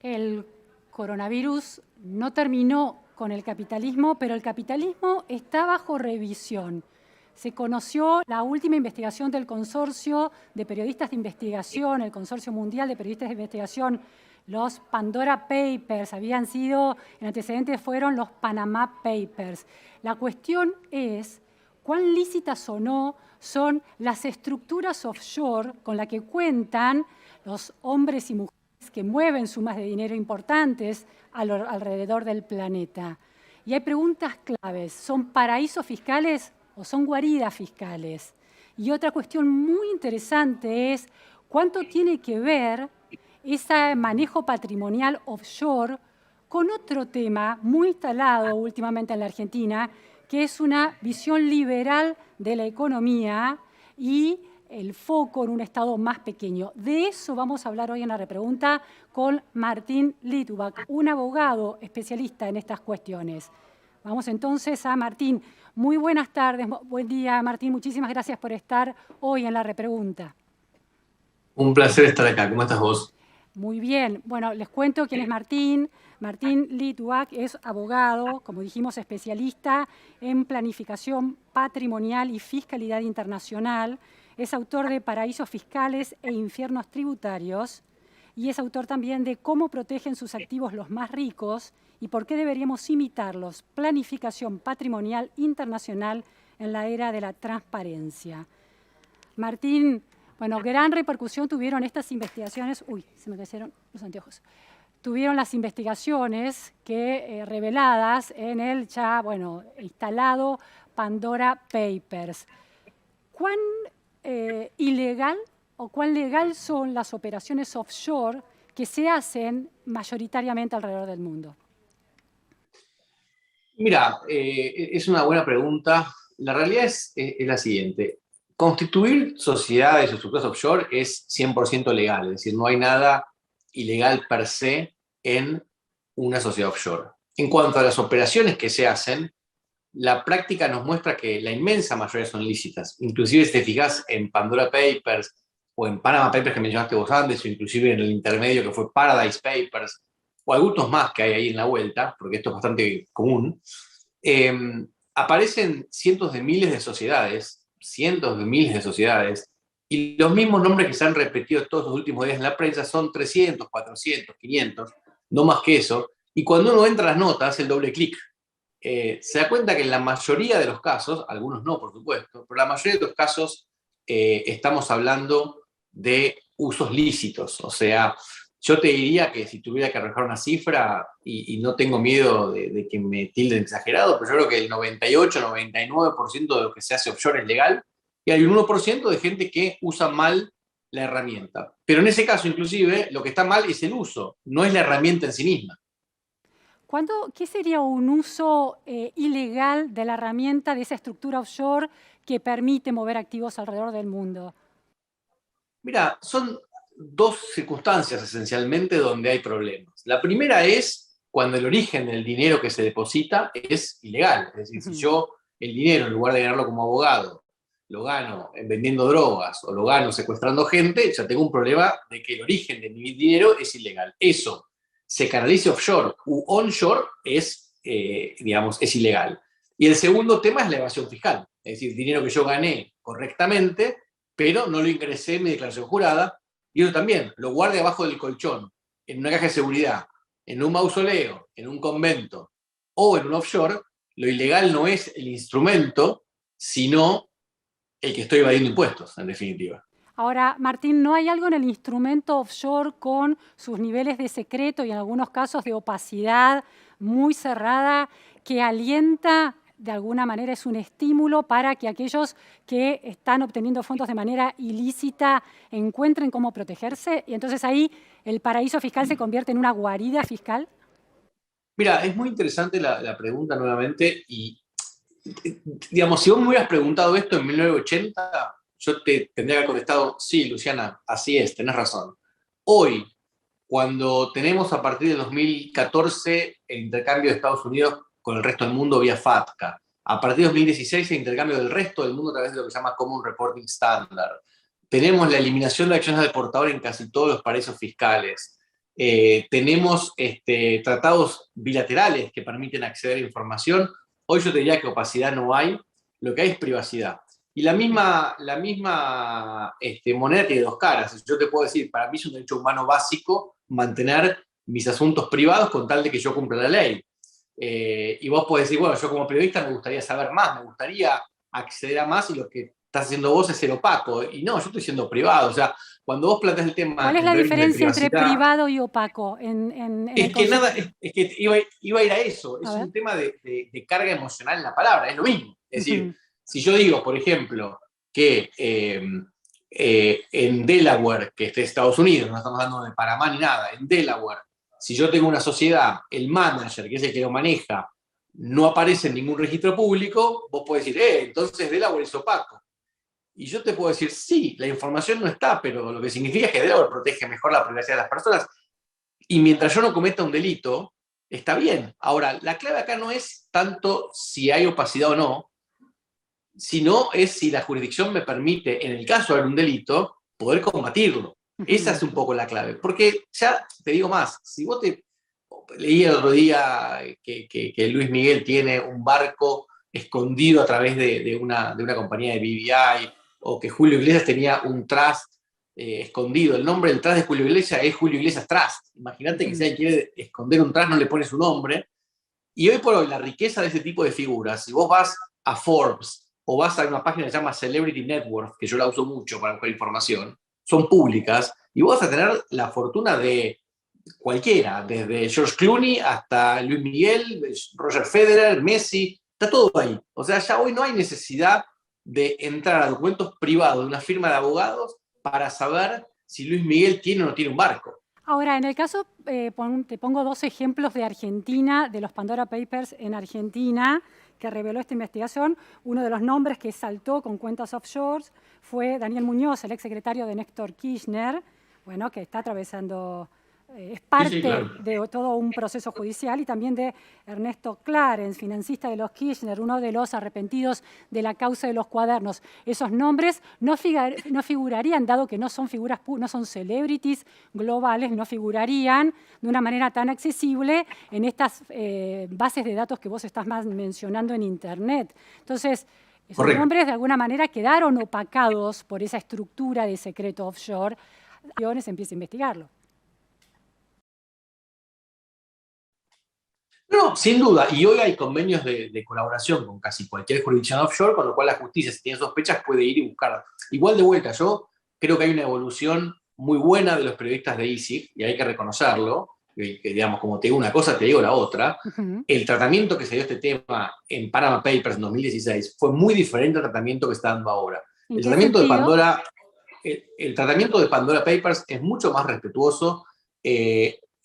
El coronavirus no terminó con el capitalismo, pero el capitalismo está bajo revisión. Se conoció la última investigación del Consorcio de Periodistas de Investigación, el Consorcio Mundial de Periodistas de Investigación, los Pandora Papers, el antecedente fueron los Panama Papers. La cuestión es cuán lícitas o no son las estructuras offshore con las que cuentan los hombres y mujeres que mueven sumas de dinero importantes alrededor del planeta. Y hay preguntas claves. ¿Son paraísos fiscales o son guaridas fiscales? Y otra cuestión muy interesante es cuánto tiene que ver ese manejo patrimonial offshore con otro tema muy instalado últimamente en la Argentina, que es una visión liberal de la economía y el foco en un Estado más pequeño. De eso vamos a hablar hoy en la repregunta con Martín Litvak, un abogado especialista en estas cuestiones. Vamos entonces a Martín. Muy buenas tardes, buen día Martín, muchísimas gracias por estar hoy en la repregunta. Un placer estar acá, ¿cómo estás vos? Muy bien, bueno, les cuento quién es Martín. Martín Litvak es abogado, como dijimos, especialista en planificación patrimonial y fiscalidad internacional. Es autor de Paraísos Fiscales e Infiernos Tributarios y es autor también de Cómo protegen sus activos los más ricos y por qué deberíamos imitarlos. Planificación patrimonial internacional en la era de la transparencia. Martín, bueno, gran repercusión tuvieron estas investigaciones. Uy, se me cayeron los anteojos. Tuvieron las investigaciones reveladas en el ya, instalado Pandora Papers. ¿Cuán ilegal o cuán legal son las operaciones offshore que se hacen mayoritariamente alrededor del mundo? Mira, es una buena pregunta. La realidad es la siguiente. Constituir sociedades o estructuras offshore es 100% legal, es decir, no hay nada ilegal per se en una sociedad offshore. En cuanto a las operaciones que se hacen, la práctica nos muestra que la inmensa mayoría son lícitas. Inclusive si te fijas en Pandora Papers o en Panama Papers que mencionaste vos antes, o inclusive en el intermedio que fue Paradise Papers, o algunos más que hay ahí en la vuelta, porque esto es bastante común, aparecen cientos de miles de sociedades, y los mismos nombres que se han repetido todos los últimos días en la prensa son 300, 400, 500, no más que eso, y cuando uno entra a las notas, hace el doble clic. Se da cuenta que en la mayoría de los casos, algunos no, por supuesto, pero la mayoría de los casos estamos hablando de usos lícitos. O sea, yo te diría que si tuviera que arrojar una cifra, y no tengo miedo de que me tilden exagerado, pero yo creo que el 98-99% de lo que se hace offshore es legal, y hay un 1% de gente que usa mal la herramienta. Pero en ese caso, inclusive, lo que está mal es el uso, no es la herramienta en sí misma. ¿Qué sería un uso ilegal de la herramienta, de esa estructura offshore que permite mover activos alrededor del mundo? Mira, son dos circunstancias esencialmente donde hay problemas. La primera es cuando el origen del dinero que se deposita es ilegal. Es decir, si yo el dinero, en lugar de ganarlo como abogado, lo gano vendiendo drogas o lo gano secuestrando gente, ya tengo un problema de que el origen de mi dinero es ilegal. Eso se canalice offshore u onshore es ilegal. Y el segundo tema es la evasión fiscal. Es decir, dinero que yo gané correctamente, pero no lo ingresé en mi declaración jurada, y eso también, lo guardé abajo del colchón, en una caja de seguridad, en un mausoleo, en un convento o en un offshore. Lo ilegal no es el instrumento, sino el que estoy evadiendo impuestos, en definitiva. Ahora, Martín, ¿no hay algo en el instrumento offshore con sus niveles de secreto y en algunos casos de opacidad muy cerrada que alienta, de alguna manera es un estímulo para que aquellos que están obteniendo fondos de manera ilícita encuentren cómo protegerse? Y entonces ahí el paraíso fiscal se convierte en una guarida fiscal. Mira, es muy interesante la pregunta nuevamente, y digamos, si vos me hubieras preguntado esto en 1980, yo te tendría que haber contestado, sí, Luciana, así es, tenés razón. Hoy, cuando tenemos a partir de 2014 el intercambio de Estados Unidos con el resto del mundo vía FATCA, a partir de 2016 el intercambio del resto del mundo a través de lo que se llama Common Reporting Standard, tenemos la eliminación de acciones de portador en casi todos los paraísos fiscales, tenemos tratados bilaterales que permiten acceder a información. Hoy yo te diría que opacidad no hay, lo que hay es privacidad. Y la misma moneda tiene dos caras. Yo te puedo decir, para mí es un derecho humano básico mantener mis asuntos privados con tal de que yo cumpla la ley. Y vos podés decir, bueno, yo como periodista me gustaría saber más, me gustaría acceder a más y lo que estás haciendo vos es ser opaco. Y no, yo estoy siendo privado. O sea, cuando vos planteas el tema ¿Cuál es en la términos de diferencia entre privacidad, privado y opaco en el es que nada, concepto? es que iba a ir a eso. A Es ver. un tema de carga emocional en la palabra, es lo mismo. Es decir, Ujú. si yo digo, por ejemplo, que en Delaware, que esté Estados Unidos, no estamos hablando de Panamá ni nada, en Delaware, si yo tengo una sociedad, el manager, que es el que lo maneja, no aparece en ningún registro público, vos podés decir, entonces Delaware es opaco. Y yo te puedo decir, sí, la información no está, pero lo que significa es que Delaware protege mejor la privacidad de las personas. Y mientras yo no cometa un delito, está bien. Ahora, la clave acá no es tanto si hay opacidad o no, sino es si la jurisdicción me permite, en el caso de algún delito, poder combatirlo. Esa Ujú. es un poco la clave. Porque ya te digo más, si vos te... Leí el otro día que Luis Miguel tiene un barco escondido a través de una compañía de BVI, o que Julio Iglesias tenía un trust escondido. El nombre del trust de Julio Iglesias es Julio Iglesias Trust. Imagínate que si Ujú. alguien quiere esconder un trust no le pone su nombre. Y hoy por hoy la riqueza de ese tipo de figuras, si vos vas a Forbes o vas a una página que se llama Celebrity Network, que yo la uso mucho para buscar información, son públicas y vos vas a tener la fortuna de cualquiera, desde George Clooney hasta Luis Miguel, Roger Federer, Messi, está todo ahí. O sea, ya hoy no hay necesidad de entrar a documentos privados de una firma de abogados para saber si Luis Miguel tiene o no tiene un barco. Ahora, en el caso, te pongo dos ejemplos de Argentina, de los Pandora Papers en Argentina, que reveló esta investigación. Uno de los nombres que saltó con cuentas offshores fue Daniel Muñoz, el exsecretario de Néstor Kirchner, bueno, que está atravesando, es Sí, sí, parte claro. de todo un proceso judicial, y también de Ernesto Clarence, financista de los Kirchner, uno de los arrepentidos de la causa de los cuadernos. Esos nombres no figurarían, dado que no son figuras, no son celebrities globales, no figurarían de una manera tan accesible en estas bases de datos que vos estás más mencionando en Internet. Entonces, esos Correcto. nombres de alguna manera quedaron opacados por esa estructura de secreto offshore. Se empieza a investigarlo. No, sin duda. Y hoy hay convenios de colaboración con casi cualquier jurisdicción offshore, con lo cual la justicia, si tiene sospechas, puede ir y buscar. Igual de vuelta, yo creo que hay una evolución muy buena de los periodistas de ISIG, y hay que reconocerlo, que, digamos, como te digo una cosa, te digo la otra. Ujú. El tratamiento que se dio a este tema en Panama Papers en 2016 fue muy diferente al tratamiento que está dando ahora. ¿En El qué tratamiento de sentido? Pandora, el tratamiento de Pandora Papers es mucho más respetuoso.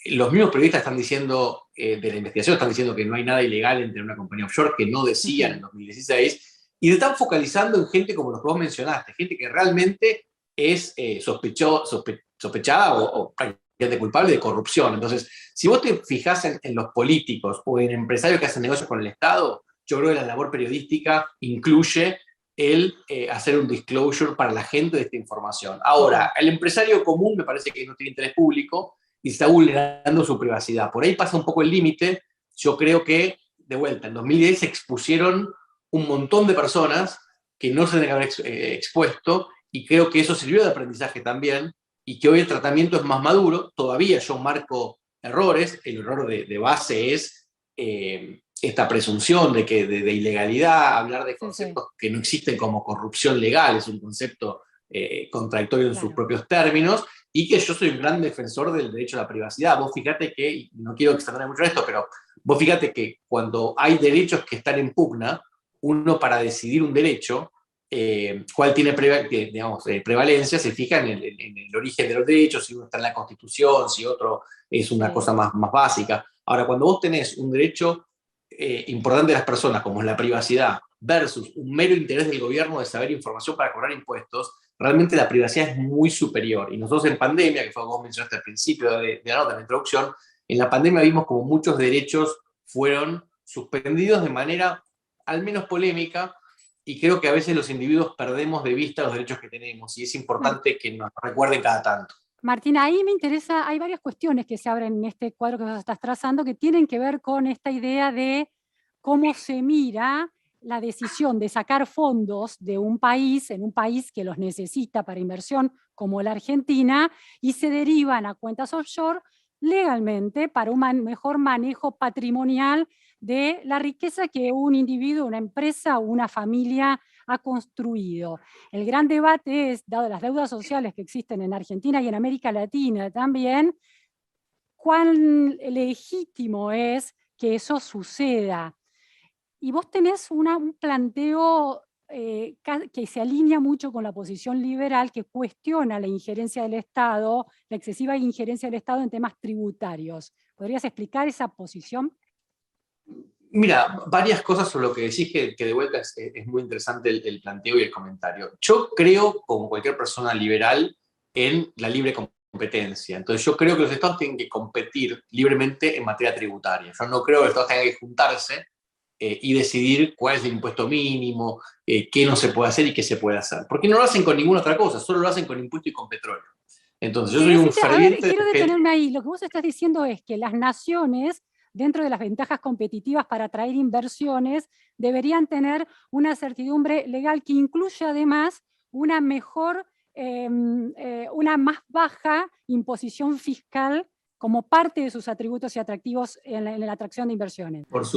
Los mismos periodistas están diciendo, de la investigación, están diciendo que no hay nada ilegal entre una compañía offshore, que no decían en Ujú. 2016, y se están focalizando en gente como los que vos mencionaste, gente que realmente es sospechada o prácticamente culpable de corrupción. Entonces, si vos te fijás en los políticos o en empresarios que hacen negocios con el Estado, yo creo que la labor periodística incluye el hacer un disclosure para la gente de esta información. Ujú. Ahora, el empresario común me parece que no tiene interés público y se está vulnerando su privacidad. Por ahí pasa un poco el límite. Yo creo que, de vuelta, en 2010 se expusieron un montón de personas que no se deben haber expuesto, y creo que eso sirvió de aprendizaje también, y que hoy el tratamiento es más maduro. Todavía yo marco errores. El error de base es esta presunción de ilegalidad, hablar de Sí, sí, conceptos que no existen como corrupción legal, es un concepto contradictorio en sus claro. propios términos, y que yo soy un gran defensor del derecho a la privacidad. Vos fíjate que, y no quiero extender mucho esto, pero vos fíjate que cuando hay derechos que están en pugna, uno para decidir un derecho, cuál tiene digamos, prevalencia, se fija en el origen de los derechos, si uno está en la Constitución, si otro es una Sí. cosa más básica. Ahora, cuando vos tenés un derecho importante de las personas, como es la privacidad, versus un mero interés del gobierno de saber información para cobrar impuestos, realmente la privacidad es muy superior. Y nosotros en pandemia, que fue como vos mencionaste al principio de la nota, en la introducción, en la pandemia vimos como muchos derechos fueron suspendidos de manera al menos polémica, y creo que a veces los individuos perdemos de vista los derechos que tenemos, y es Bueno, importante que nos recuerden cada tanto. Martina, ahí me interesa, hay varias cuestiones que se abren en este cuadro que vos estás trazando que tienen que ver con esta idea de cómo se mira la decisión de sacar fondos de un país, en un país que los necesita para inversión como la Argentina, y se derivan a cuentas offshore legalmente para un mejor manejo patrimonial de la riqueza que un individuo, una empresa o una familia ha construido. El gran debate es, dado las deudas sociales que existen en Argentina y en América Latina también, cuán legítimo es que eso suceda. Y vos tenés un planteo que se alinea mucho con la posición liberal, que cuestiona la injerencia del Estado, la excesiva injerencia del Estado en temas tributarios. ¿Podrías explicar esa posición? Mira, varias cosas sobre lo que decís que de vuelta es muy interesante el planteo y el comentario. Yo creo, como cualquier persona liberal, en la libre competencia. Entonces yo creo que los estados tienen que competir libremente en materia tributaria. Yo no creo que los estados tengan que juntarse y decidir cuál es el impuesto mínimo, qué no se puede hacer y qué se puede hacer. Porque no lo hacen con ninguna otra cosa, solo lo hacen con impuesto y con petróleo. Entonces yo soy un ferviente... Quiero detenerme ahí. Lo que vos estás diciendo es que las naciones, dentro de las ventajas competitivas para atraer inversiones, deberían tener una certidumbre legal que incluya además una mejor, una más baja imposición fiscal como parte de sus atributos y atractivos en la atracción de inversiones. Por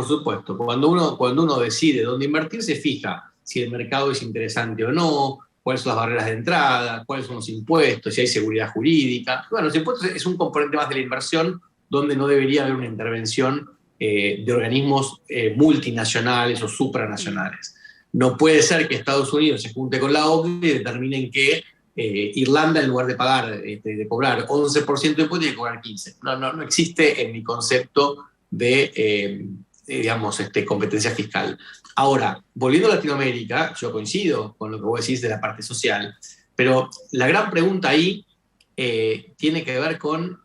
supuesto. Cuando uno decide dónde invertir, se fija si el mercado es interesante o no, cuáles son las barreras de entrada, cuáles son los impuestos, si hay seguridad jurídica. Bueno, los impuestos es un componente más de la inversión donde no debería haber una intervención de organismos multinacionales o supranacionales. No puede ser que Estados Unidos se junte con la OCDE y determinen que Irlanda, en lugar de pagar, de cobrar 11% de impuestos, tiene que cobrar 15%. No existe en mi concepto de digamos, competencia fiscal. Ahora, volviendo a Latinoamérica, yo coincido con lo que vos decís de la parte social, pero la gran pregunta ahí tiene que ver con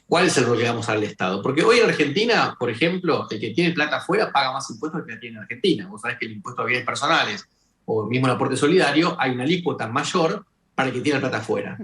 cuál es el rol que damos al Estado. Porque hoy en Argentina, por ejemplo, el que tiene plata afuera paga más impuestos que el que tiene en Argentina. Vos sabés que el impuesto a bienes personales o mismo el aporte solidario, hay una alícuota mayor para el que tiene plata afuera.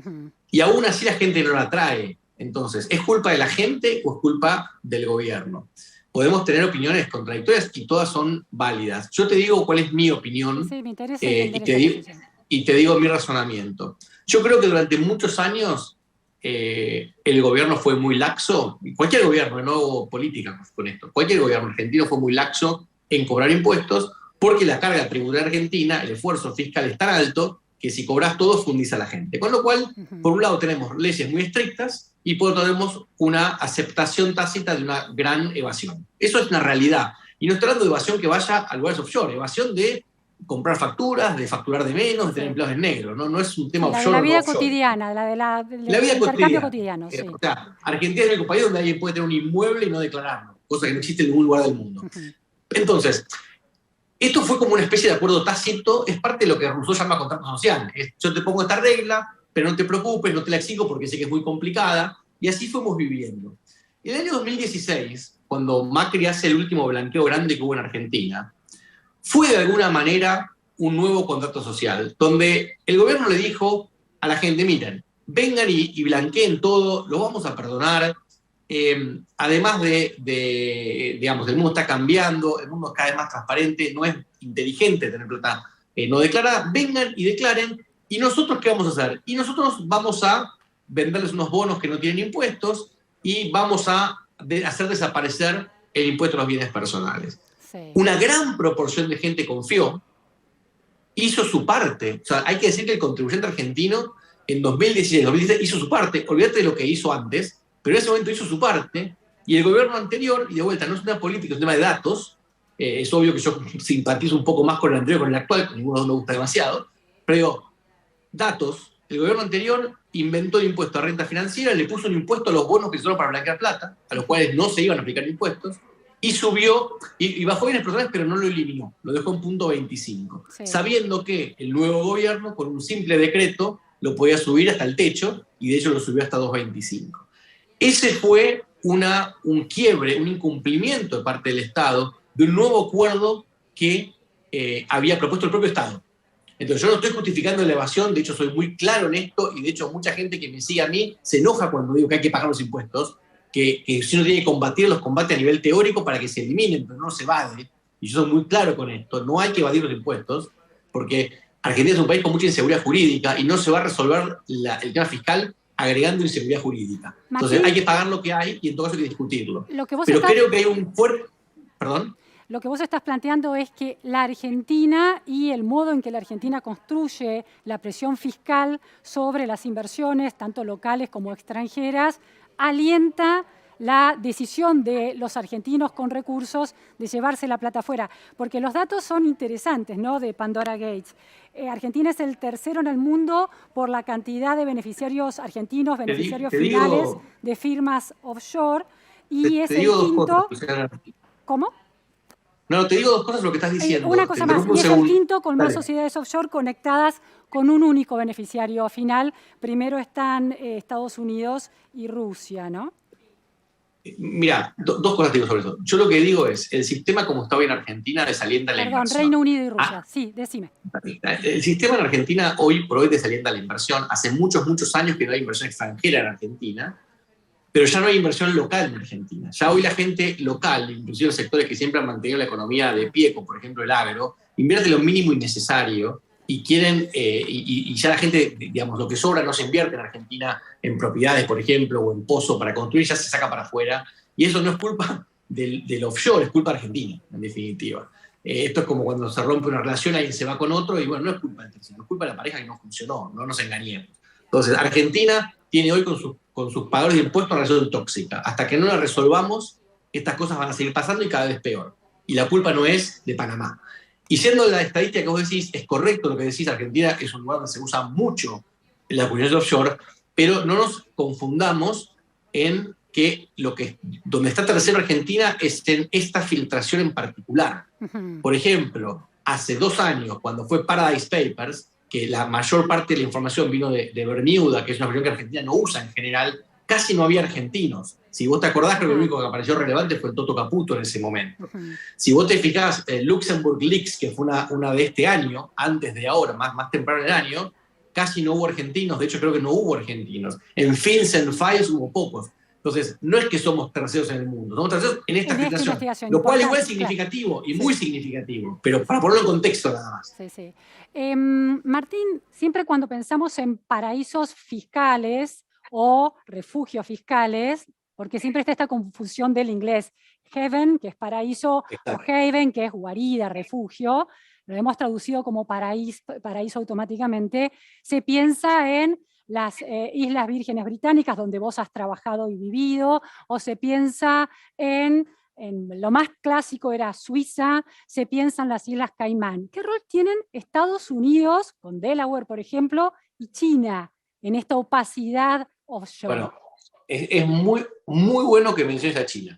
Y aún así la gente no la trae. Entonces, ¿es culpa de la gente o es culpa del gobierno? Podemos tener opiniones contradictorias y todas son válidas. Yo te digo cuál es mi opinión sí, me interesa, y te digo mi razonamiento. Yo creo que durante muchos años el gobierno fue muy laxo, cualquier gobierno, no hago política con esto, cualquier gobierno argentino fue muy laxo en cobrar impuestos porque la carga tributaria argentina, el esfuerzo fiscal es tan alto que si cobras todo fundís a la gente. Con lo cual, por un lado tenemos leyes muy estrictas y por otro tenemos una aceptación tácita de una gran evasión. Eso es una realidad. Y no estoy hablando de evasión que vaya a lugares offshore, evasión de comprar facturas, de facturar de menos, de tener empleados en negro. No es un tema offshore. La vida offshore. cotidiana, la vida intercambio cotidiano. Sí. O sea, Argentina es el único país donde alguien puede tener un inmueble y no declararlo, cosa que no existe en ningún lugar del mundo. Entonces, esto fue como una especie de acuerdo tácito, es parte de lo que Rousseau llama contrato social. Yo te pongo esta regla, pero no te preocupes, no te la exijo porque sé que es muy complicada, y así fuimos viviendo. En el año 2016, cuando Macri hace el último blanqueo grande que hubo en Argentina, fue de alguna manera un nuevo contrato social, donde el gobierno le dijo a la gente, miren, vengan y blanqueen todo, lo vamos a perdonar. Además digamos, el mundo está cambiando, el mundo es cada vez más transparente, no es inteligente tener plata no declarada, vengan y declaren, ¿y nosotros qué vamos a hacer? Y nosotros vamos a venderles unos bonos que no tienen impuestos y vamos a hacer desaparecer el impuesto a los bienes personales. Sí. Una gran proporción de gente confió, hizo su parte. O sea, hay que decir que el contribuyente argentino en 2016, 2017 hizo su parte, olvídate de lo que hizo antes, pero en ese momento hizo su parte, y el gobierno anterior, y de vuelta, no es una política, es un tema de datos, es obvio que yo simpatizo un poco más con el anterior que con el actual, que ninguno me gusta demasiado, pero digo, datos, el gobierno anterior inventó el impuesto a renta financiera, le puso un impuesto a los bonos que se usaron para blanquear plata, a los cuales no se iban a aplicar impuestos, y subió, y bajó bienes personales, pero no lo eliminó, lo dejó en punto 25, sí. Sabiendo que el nuevo gobierno, con un simple decreto, lo podía subir hasta el techo, y de hecho lo subió hasta 2.25. Ese fue un quiebre, un incumplimiento de parte del Estado de un nuevo acuerdo que había propuesto el propio Estado. Entonces yo no estoy justificando la evasión, de hecho soy muy claro en esto, y de hecho mucha gente que me sigue a mí se enoja cuando digo que hay que pagar los impuestos, que si uno tiene que combatir, los combate a nivel teórico para que se eliminen, pero no se evade. Y yo soy muy claro con esto, no hay que evadir los impuestos, porque Argentina es un país con mucha inseguridad jurídica y no se va a resolver el tema fiscal agregando inseguridad jurídica. Entonces hay que pagar lo que hay y en todo caso hay que discutirlo. Pero creo que hay un fuerte... ¿Perdón? Lo que vos estás planteando es que la Argentina y el modo en que la Argentina construye la presión fiscal sobre las inversiones, tanto locales como extranjeras, alienta la decisión de los argentinos con recursos de llevarse la plata afuera. Porque los datos son interesantes, ¿no?, de Pandora Gates. Argentina es el tercero en el mundo por la cantidad de beneficiarios argentinos, beneficiarios finales de firmas offshore, y es el quinto... ¿Cómo? No, te digo dos cosas lo que estás diciendo. Una cosa más, y es el quinto con más sociedades offshore conectadas con un único beneficiario final. Primero están Estados Unidos y Rusia, ¿no? Mira, dos cosas digo sobre eso. Yo lo que digo es, el sistema como está hoy en Argentina desalienta la inversión. Perdón, Reino Unido y Rusia, sí, decime. El sistema en Argentina hoy por hoy desalienta la inversión. Hace muchos, muchos años que no hay inversión extranjera en Argentina, pero ya no hay inversión local en Argentina. Ya hoy la gente local, inclusive los sectores que siempre han mantenido la economía de pie, como por ejemplo el agro, invierte lo mínimo innecesario y quieren, y ya la gente, digamos, lo que sobra no se invierte en Argentina en propiedades, por ejemplo, o en pozo para construir, ya se saca para afuera. Y eso no es culpa del offshore, es culpa argentina, en definitiva. Esto es como cuando se rompe una relación, alguien se va con otro, y bueno, no es culpa del tercero, es culpa de la pareja que no funcionó, no nos engañemos. Entonces, Argentina tiene hoy con sus pagadores de impuestos una relación tóxica. Hasta que no la resolvamos, estas cosas van a seguir pasando y cada vez peor. Y la culpa no es de Panamá. Y siendo la estadística que vos decís, es correcto lo que decís, Argentina es un lugar donde se usa mucho la comunidad offshore, pero no nos confundamos en que donde está tercero Argentina es en esta filtración en particular. Por ejemplo, hace 2 años, cuando fue Paradise Papers, que la mayor parte de la información vino de Bermuda, que es una región que Argentina no usa en general, casi no había argentinos. Si vos te acordás, creo que lo único que apareció relevante fue el Toto Caputo en ese momento. Si vos te fijás, Luxembourg Leaks, que fue una de este año, antes de ahora, más temprano en el año, casi no hubo argentinos, de hecho creo que no hubo argentinos. En Fins and Files hubo pocos. Entonces, no es que somos terceros en el mundo, somos terceros en esta filtración, lo cual igual es significativo, y muy significativo, pero para ponerlo en contexto nada más. Sí, sí. Martín, siempre cuando pensamos en paraísos fiscales o refugios fiscales, porque siempre está esta confusión del inglés heaven, que es paraíso, o haven, que es guarida, refugio, lo hemos traducido como paraíso automáticamente, se piensa en las Islas Vírgenes Británicas, donde vos has trabajado y vivido, o se piensa en lo más clásico era Suiza, se piensa en las Islas Caimán. ¿Qué rol tienen Estados Unidos, con Delaware, por ejemplo, y China en esta opacidad offshore? Bueno, es muy, muy bueno que menciones a China.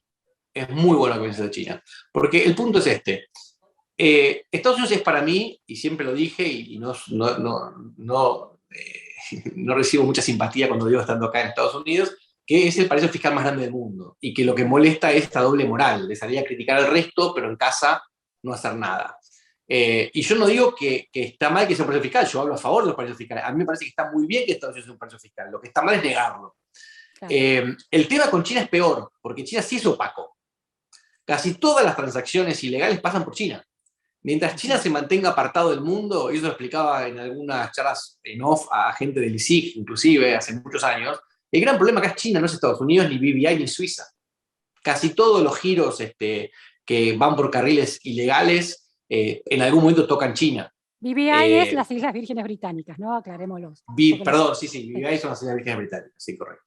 Es muy bueno que menciones a China. Porque el punto es este. Estados Unidos es para mí, y siempre lo dije, y no recibo mucha simpatía cuando digo estando acá en Estados Unidos, que es el paraíso fiscal más grande del mundo, y que lo que molesta es esta doble moral, de salir a criticar al resto, pero en casa no hacer nada. Y yo no digo que está mal que sea un paraíso fiscal, yo hablo a favor de los paraísos fiscales. A mí me parece que está muy bien que Estados Unidos sea un paraíso fiscal, lo que está mal es negarlo. Claro. El tema con China es peor, porque China sí es opaco. Casi todas las transacciones ilegales pasan por China. Mientras China se mantenga apartado del mundo, y eso lo explicaba en algunas charlas en off a gente del ISIC, inclusive hace muchos años, el gran problema acá es China, no es Estados Unidos, ni BVI, ni Suiza. Casi todos los giros que van por carriles ilegales en algún momento tocan China. BVI es las Islas Vírgenes Británicas, ¿no? Aclarémoslo. Perdón, sí, BVI son las Islas Vírgenes Británicas, sí, correcto.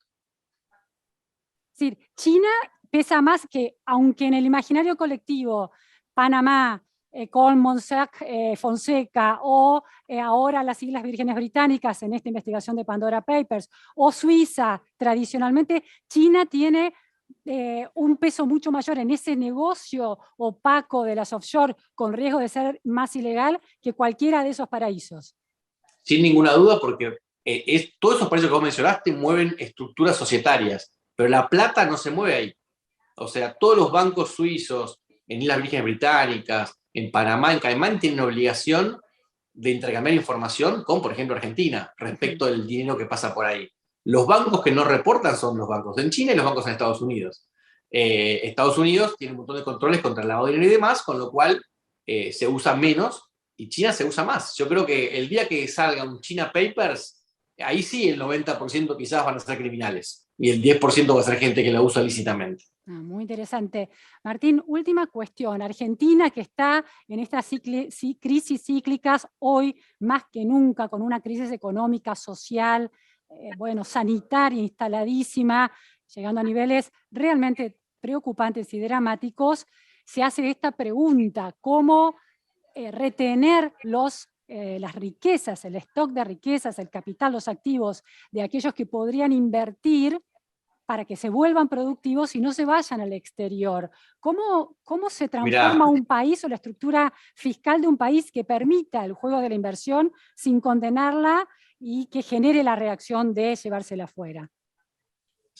Es decir, China pesa más que, aunque en el imaginario colectivo, Panamá, con Mossack Fonseca, o ahora las Islas Vírgenes Británicas en esta investigación de Pandora Papers, o Suiza, tradicionalmente, China tiene un peso mucho mayor en ese negocio opaco de las offshore, con riesgo de ser más ilegal que cualquiera de esos paraísos. Sin ninguna duda, porque todos esos paraísos que vos mencionaste mueven estructuras societarias, pero la plata no se mueve ahí. O sea, todos los bancos suizos, en Islas Vírgenes Británicas, en Panamá, en Caimán, tienen obligación de intercambiar información con, por ejemplo, Argentina, respecto del dinero que pasa por ahí. Los bancos que no reportan son los bancos en China y los bancos en Estados Unidos. Estados Unidos tiene un montón de controles contra el lavado de dinero y demás, con lo cual se usa menos y China se usa más. Yo creo que el día que salga un China Papers, ahí sí el 90% quizás van a ser criminales y el 10% va a ser gente que la usa lícitamente. Muy interesante. Martín, última cuestión. Argentina, que está en estas crisis cíclicas hoy más que nunca, con una crisis económica, social, sanitaria instaladísima, llegando a niveles realmente preocupantes y dramáticos, se hace esta pregunta: ¿cómo retener las riquezas, el stock de riquezas, el capital, los activos de aquellos que podrían invertir para que se vuelvan productivos y no se vayan al exterior? ¿Cómo se transforma un país o la estructura fiscal de un país que permita el juego de la inversión sin condenarla y que genere la reacción de llevársela afuera?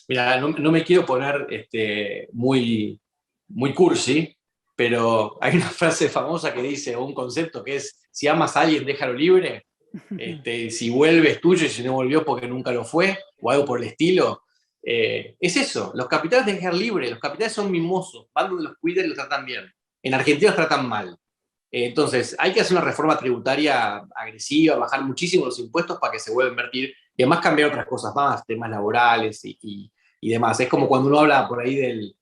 Mira, no me quiero poner muy cursi, pero hay una frase famosa que dice, o un concepto que es: si amas a alguien, déjalo libre. Si vuelve es tuyo y si no volvió porque nunca lo fue, o algo por el estilo. Es eso, los capitales deben dejar libre, los capitales son mimosos, van donde los cuidan y los tratan bien. En Argentina los tratan mal. Entonces, hay que hacer una reforma tributaria agresiva, bajar muchísimo los impuestos para que se vuelva a invertir y además cambiar otras cosas más, temas laborales y demás. Es como cuando uno habla por ahí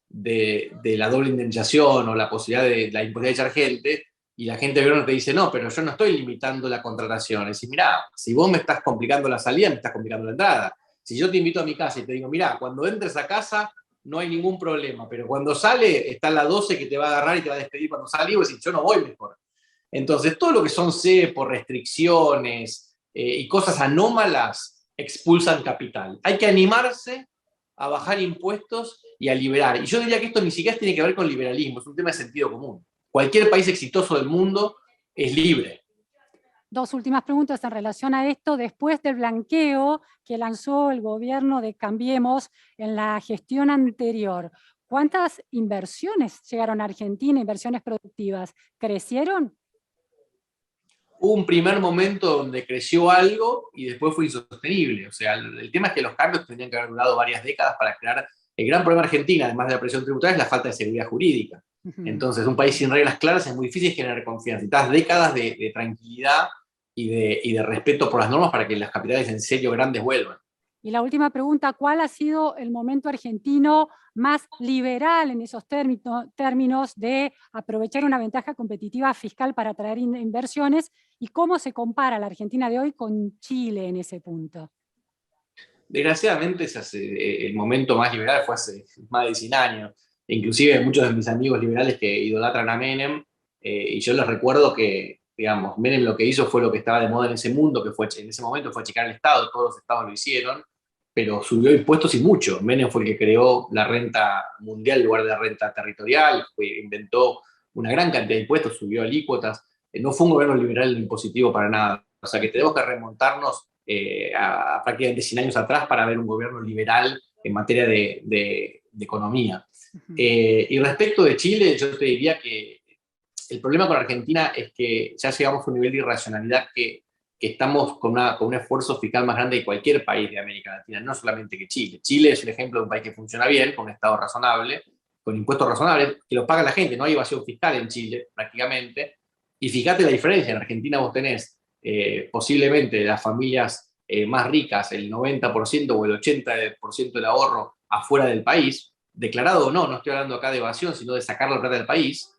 de la doble indemnización o la posibilidad de la imposibilidad de echar gente, y la gente de gobierno te dice: no, pero yo no estoy limitando la contratación. Es decir, mirá, si vos me estás complicando la salida, me estás complicando la entrada. Si yo te invito a mi casa y te digo: mirá, cuando entres a casa no hay ningún problema, pero cuando sale está la 12 que te va a agarrar y te va a despedir cuando sale, y vos decís: yo no voy mejor. Entonces, todo lo que son cepos, restricciones y cosas anómalas expulsan capital. Hay que animarse a bajar impuestos y a liberar. Y yo diría que esto ni siquiera tiene que ver con liberalismo, es un tema de sentido común. Cualquier país exitoso del mundo es libre. Dos últimas preguntas en relación a esto. Después del blanqueo que lanzó el gobierno de Cambiemos en la gestión anterior, ¿cuántas inversiones llegaron a Argentina, inversiones productivas? ¿Crecieron? Hubo un primer momento donde creció algo y después fue insostenible. O sea, el tema es que los cambios tendrían que haber durado varias décadas para crear. El gran problema de Argentina, además de la presión tributaria, es la falta de seguridad jurídica. Entonces, un país sin reglas claras es muy difícil generar confianza. Necesitas décadas de tranquilidad y de respeto por las normas para que las capitales en serio grandes vuelvan. Y la última pregunta: ¿cuál ha sido el momento argentino más liberal en esos términos de aprovechar una ventaja competitiva fiscal para atraer inversiones? ¿Y cómo se compara la Argentina de hoy con Chile en ese punto? Desgraciadamente, el momento más liberal fue hace más de 100 años. Inclusive muchos de mis amigos liberales que idolatran a Menem, y yo les recuerdo que, digamos, Menem lo que hizo fue lo que estaba de moda en ese mundo, que fue en ese momento fue achicar el Estado, todos los estados lo hicieron, pero subió impuestos y mucho. Menem fue el que creó la renta mundial en lugar de la renta territorial, inventó una gran cantidad de impuestos, subió alícuotas. No fue un gobierno liberal en impositivo para nada. O sea que tenemos que remontarnos a prácticamente 100 años atrás para ver un gobierno liberal en materia de economía. Y respecto de Chile, yo te diría que el problema con Argentina es que ya llegamos a un nivel de irracionalidad que estamos con un esfuerzo fiscal más grande que cualquier país de América Latina, no solamente que Chile. Chile es un ejemplo de un país que funciona bien, con un Estado razonable, con impuestos razonables, que los paga la gente, no hay evasión fiscal en Chile prácticamente. Y fíjate la diferencia: en Argentina vos tenés posiblemente las familias más ricas, el 90% o el 80% del ahorro afuera del país, declarado o no, no estoy hablando acá de evasión, sino de sacar la plata del país.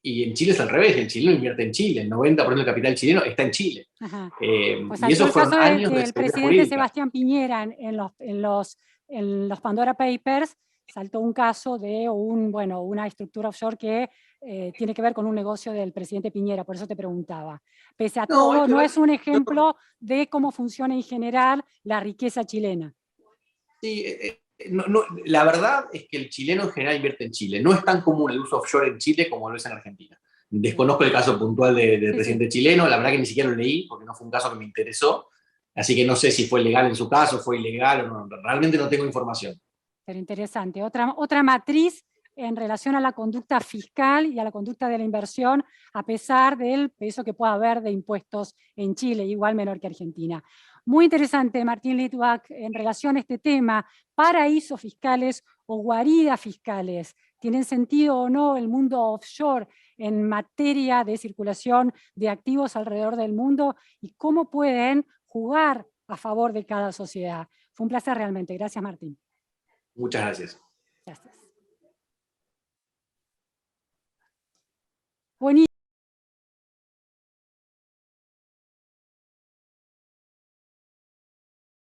Y en Chile es al revés, el chileno invierte en Chile, el 90% del capital chileno está en Chile. Pues y esos el fueron caso años de del seguridad presidente jurídica. Sebastián Piñera en los Pandora Papers. Saltó un caso de una estructura offshore que tiene que ver con un negocio del presidente Piñera, por eso te preguntaba. Pese a todo, no es un ejemplo de cómo funciona en general la riqueza chilena. Sí, la verdad es que el chileno en general invierte en Chile. No es tan común el uso offshore en Chile como lo es en Argentina. Desconozco el caso puntual del presidente chileno, la verdad que ni siquiera lo leí porque no fue un caso que me interesó, así que no sé si fue legal en su caso, fue ilegal o no, realmente no tengo información. Pero interesante. Otra matriz en relación a la conducta fiscal y a la conducta de la inversión, a pesar del peso que pueda haber de impuestos en Chile, igual menor que Argentina. Muy interesante, Martín Litvak, en relación a este tema, paraísos fiscales o guaridas fiscales. ¿Tienen sentido o no el mundo offshore en materia de circulación de activos alrededor del mundo y cómo pueden jugar a favor de cada sociedad? Fue un placer realmente. Gracias, Martín. Muchas gracias. Gracias. Buenísimo.